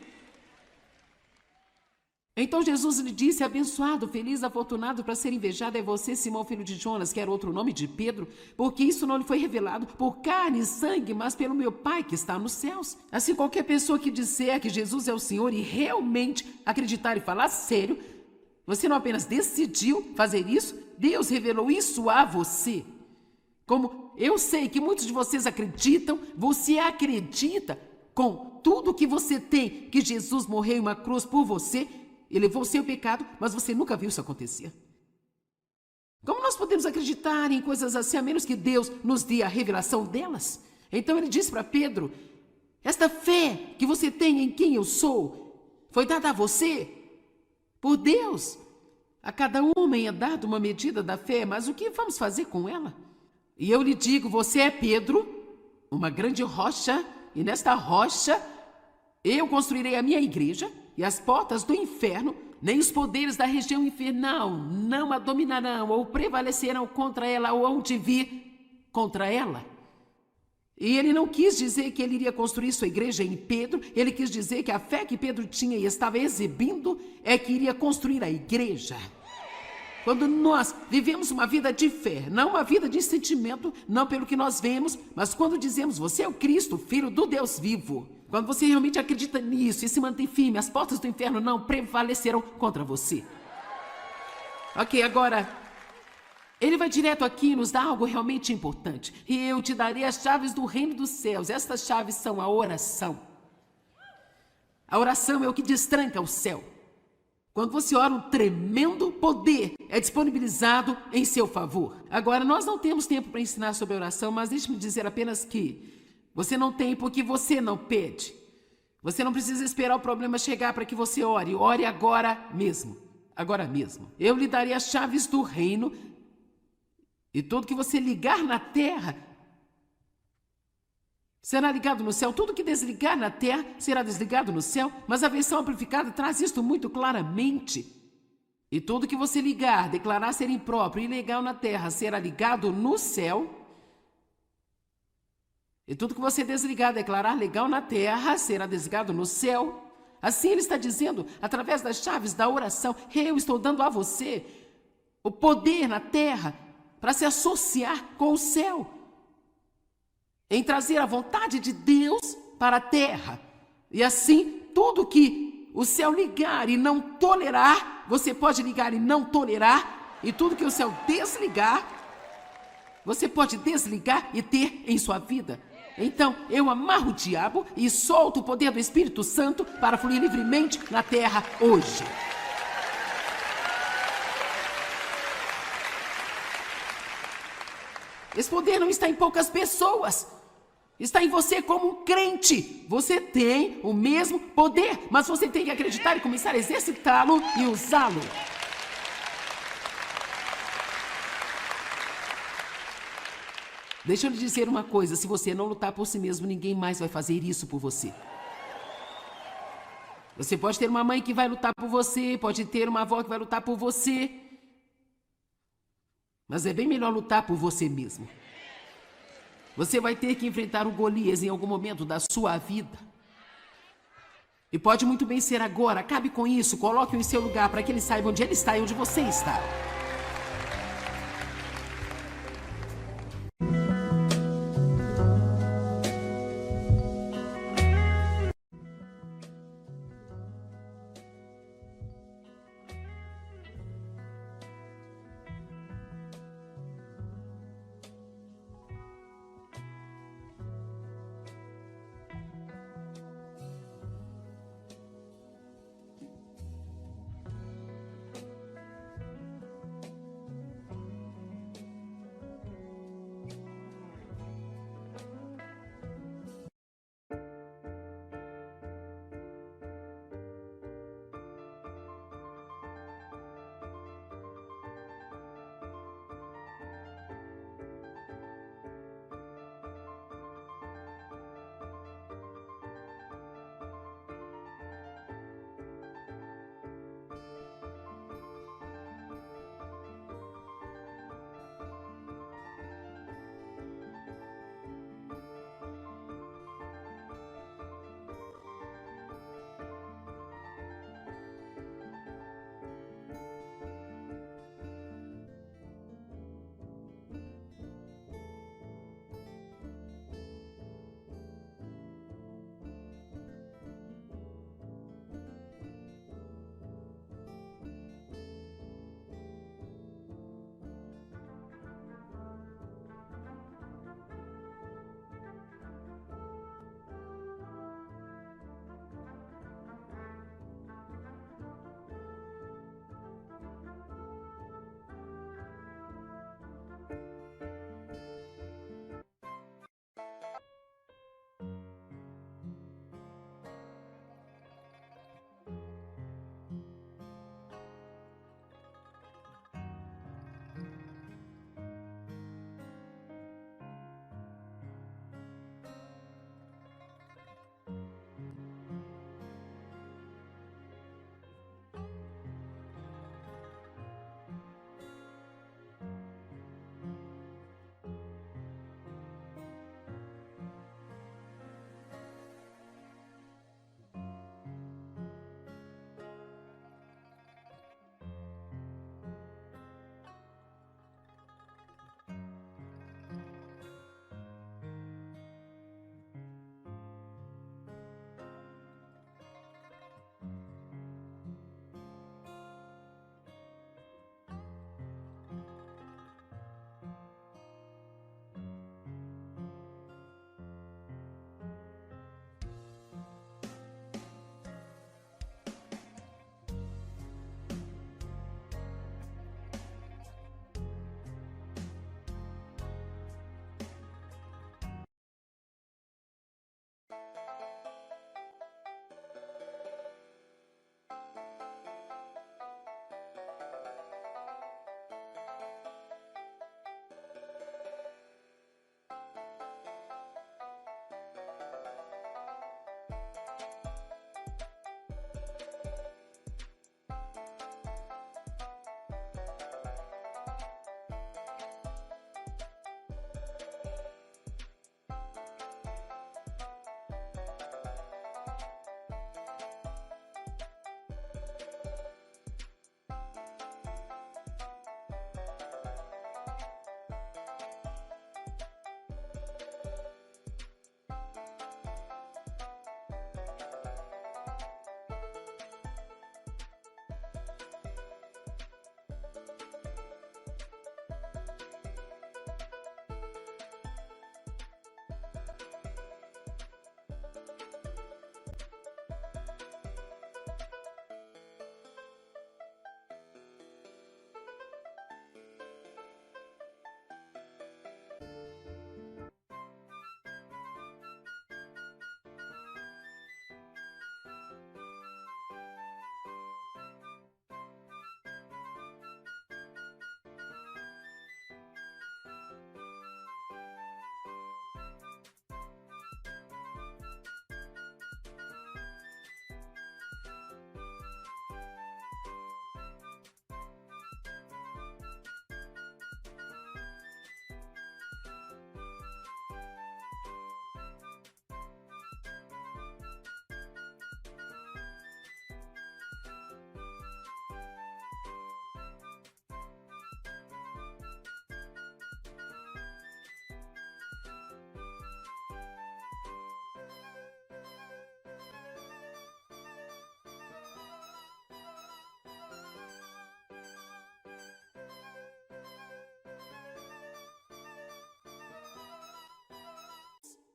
Então Jesus lhe disse: abençoado, feliz, afortunado, para ser invejado é você, Simão, filho de Jonas, que era outro nome de Pedro, porque isso não lhe foi revelado por carne e sangue, mas pelo meu Pai que está nos céus. Assim, qualquer pessoa que disser que Jesus é o Senhor e realmente acreditar e falar sério, você não apenas decidiu fazer isso, Deus revelou isso a você. Como eu sei que muitos de vocês acreditam, você acredita com tudo que você tem, que Jesus morreu em uma cruz por você, e levou o seu pecado, mas você nunca viu isso acontecer. Como nós podemos acreditar em coisas assim, a menos que Deus nos dê a revelação delas? Então ele disse para Pedro: esta fé que você tem em quem eu sou, foi dada a você por Deus. A cada homem é dada uma medida da fé, mas o que vamos fazer com ela? E eu lhe digo: você é Pedro, uma grande rocha, e nesta rocha eu construirei a minha igreja, e as portas do inferno, nem os poderes da região infernal, não a dominarão ou prevalecerão contra ela, ou hão de vir contra ela. E ele não quis dizer que ele iria construir sua igreja em Pedro, ele quis dizer que a fé que Pedro tinha e estava exibindo é que iria construir a igreja. Quando nós vivemos uma vida de fé, não uma vida de sentimento, não pelo que nós vemos, mas quando dizemos: você é o Cristo, Filho do Deus vivo. Quando você realmente acredita nisso e se mantém firme, as portas do inferno não prevalecerão contra você. Ok, agora, ele vai direto aqui e nos dá algo realmente importante. E eu te darei as chaves do reino dos céus. Estas chaves são a oração. A oração é o que destranca o céu. Quando você ora, um tremendo poder é disponibilizado em seu favor. Agora, nós não temos tempo para ensinar sobre a oração, mas deixe-me dizer apenas que você não tem porque você não pede. Você não precisa esperar o problema chegar para que você ore. Ore agora mesmo. Agora mesmo. Eu lhe darei as chaves do reino, e tudo que você ligar na terra será ligado no céu. Tudo que desligar na terra será desligado no céu. Mas a versão amplificada traz isto muito claramente. E tudo que você ligar, declarar ser impróprio e ilegal na terra, será ligado no céu. E tudo que você desligar, declarar legal na terra, será desligado no céu. Assim ele está dizendo, através das chaves da oração, eu estou dando a você o poder na terra para se associar com o céu, em trazer a vontade de Deus para a terra. E assim, tudo que o céu ligar e não tolerar, você pode ligar e não tolerar, e tudo que o céu desligar, você pode desligar e ter em sua vida. Então, eu amarro o diabo e solto o poder do Espírito Santo para fluir livremente na terra hoje. Esse poder não está em poucas pessoas. Está em você como um crente. Você tem o mesmo poder, mas você tem que acreditar e começar a exercitá-lo e usá-lo. Deixa eu lhe dizer uma coisa, se você não lutar por si mesmo, ninguém mais vai fazer isso por você. Você pode ter uma mãe que vai lutar por você, pode ter uma avó que vai lutar por você, mas é bem melhor lutar por você mesmo. Você vai ter que enfrentar o Golias em algum momento da sua vida. E pode muito bem ser agora, acabe com isso, coloque-o em seu lugar para que ele saiba onde ele está e onde você está.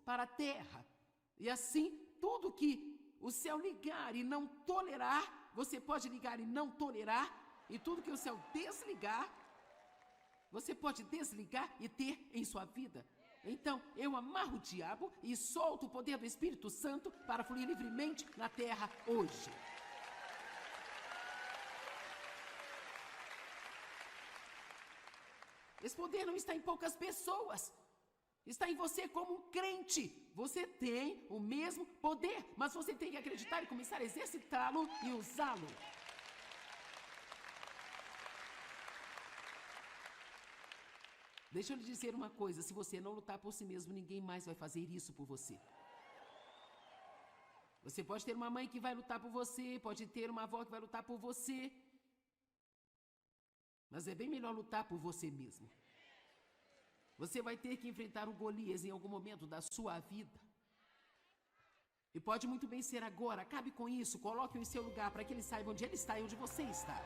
para a terra. E assim, tudo que o céu ligar e não tolerar, você pode ligar e não tolerar, e tudo que o céu desligar, você pode desligar e ter em sua vida. Então, eu amarro o diabo e solto o poder do Espírito Santo para fluir livremente na terra hoje. Esse poder não está em poucas pessoas. Está em você como um crente. Você tem o mesmo poder, mas você tem que acreditar e começar a exercitá-lo e usá-lo. Deixa eu lhe dizer uma coisa, se você não lutar por si mesmo, ninguém mais vai fazer isso por você. Você pode ter uma mãe que vai lutar por você, pode ter uma avó que vai lutar por você, mas é bem melhor lutar por você mesmo. Você vai ter que enfrentar o Golias em algum momento da sua vida. E pode muito bem ser agora. Acabe com isso, coloque-o em seu lugar para que ele saiba onde ele está e onde você está.